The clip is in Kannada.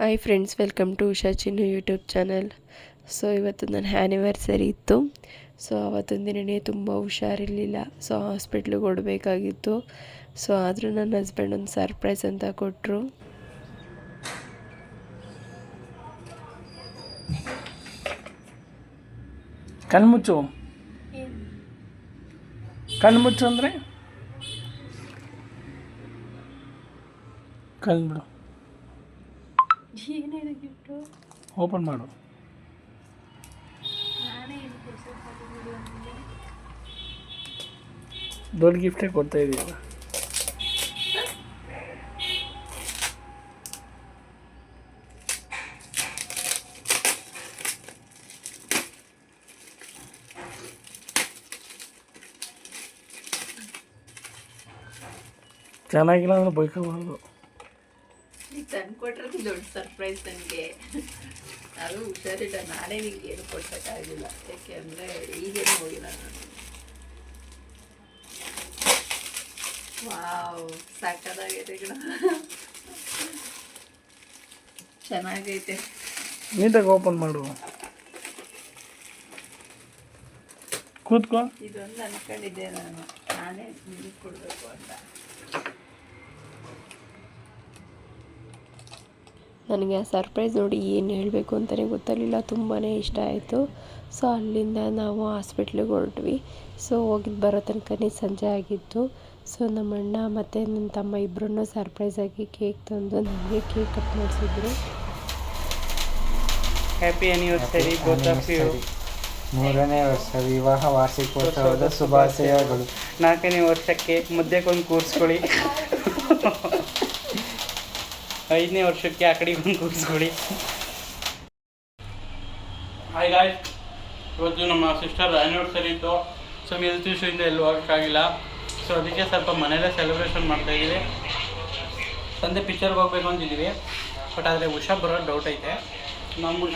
Hi friends, welcome to Usha Chinnu YouTube channel. So ಇವತ್ತು ನನ್ನ ಆ್ಯನಿವರ್ಸರಿ ಇತ್ತು. ಸೊ ಅವತ್ತೊಂದು ದಿನವೇ ತುಂಬ ಹುಷಾರಿರಲಿಲ್ಲ. ಸೊ ಹಾಸ್ಪಿಟ್ಲಿಗೆ ಓಡಬೇಕಾಗಿತ್ತು. ಸೊ ಆದರೂ ನನ್ನ ಹಸ್ಬೆಂಡ್ ಒಂದು ಸರ್ಪ್ರೈಸ್ ಅಂತ ಕೊಟ್ಟರು. ಕಣ್ಮುಚ್ಚು ಕಣ್ಮುಚ್ಚು ಅಂದರೆ ಕಣ್ಬಿಡು, ಓಪನ್ ಮಾಡು. ದೊಡ್ಡ ಗಿಫ್ಟೇ ಕೊಡ್ತಾ ಇದೀಯಲ್ಲ. ಚೆನ್ನಾಗಿಲ್ಲ ಅಂದ್ರೆ ಬೈಕೋಬಾರ್ದು. ತಂದು ಕೊಟ್ಟರೆ ದೊಡ್ಡ ಸರ್ಪ್ರೈಸ್ ನನಗೆ. ಅದು ಹುಷಾರಿಲ್ಲ, ನಾಳೆ ನಿಂಗೆ ಏನು ಕೊಡ್ಸೋಕ್ಕಾಗಿಲ್ಲ. ಯಾಕೆ ಅಂದರೆ ಈಗೇನು ಹೋಗಿಲ್ಲ ನಾನು. ವಾವ್, ಸಾಕಾಗೈತೆ ಗಿಡ, ಚೆನ್ನಾಗೈತೆ. ನೀಟಾಗಿ ಓಪನ್ ಮಾಡು, ಕೂತ್ಕೋ. ಇದೊಂದು ಅನ್ಕೊಂಡಿದ್ದೆ ನಾನು, ನಾನೇ ನಿಮಗೆ ಕೊಡಬೇಕು ಅಂತ. ನನಗೆ ಆ ಸರ್ಪ್ರೈಸ್ ನೋಡಿ ಏನು ಹೇಳಬೇಕು ಅಂತಲೇ ಗೊತ್ತಾಗಲಿಲ್ಲ. ತುಂಬಾ ಇಷ್ಟ ಆಯಿತು. ಸೊ ಅಲ್ಲಿಂದ ನಾವು ಹಾಸ್ಪಿಟ್ಲಿಗೆ ಹೊರಟ್ವಿ. ಸೊ ಹೋಗಿದ್ದು ಬರೋ ತನಕನೇ ಸಂಜೆ ಆಗಿತ್ತು. ಸೊ ನಮ್ಮ ಅಣ್ಣ ಮತ್ತು ನನ್ನ ತಮ್ಮ ಇಬ್ಬರನ್ನೂ ಸರ್ಪ್ರೈಸಾಗಿ ಕೇಕ್ ತಂದು ನನಗೆ ಕೇಕ್ ಕಟ್ ಮಾಡಿಸಿದ್ರು. Happy anniversary both of you. 3ನೇ ವರ್ಷ ವಿವಾಹ ವಾರ್ಷಿಕೋತ್ಸವದ ಶುಭಾಶಯಗಳು. 4ನೇ ವರ್ಷಕ್ಕೆ ಮುದ್ದೆಗೊಂದು ಕೂರಿಸ್ಕೊಳ್ಳಿ. 5ನೇ ವರ್ಷಕ್ಕೆ ಆ ಕಡೆಗೆ ಒಂದು ಕೂರಿಸ್ಕೊಳ್ಳಿ. ಹಾಯ್ ಗಾಯ್ಸ್, ಇವತ್ತು ನಮ್ಮ ಸಿಸ್ಟರ್ ಆ್ಯನಿವರ್ಸರಿ ಇತ್ತು. ಸೊ ಹೆಲ್ತ್ ಇಶ್ಯೂಯಿಂದ ಎಲ್ಲೂ ಹೋಗೋಕ್ಕಾಗಿಲ್ಲ. ಸೊ ಅದಕ್ಕೆ ಸ್ವಲ್ಪ ಮನೆಯಲ್ಲೇ ಸೆಲೆಬ್ರೇಷನ್ ಮಾಡ್ತಾಯಿದ್ದೀವಿ. ಸಂಜೆ ಪಿಕ್ಚರ್ಗೆ ಹೋಗ್ಬೇಕು ಅಂತಿದ್ದೀವಿ. ಬಟ್ ಆದರೆ ಹುಷಾರು ಬರೋದು ಡೌಟ್ ಐತೆ. ನಾವು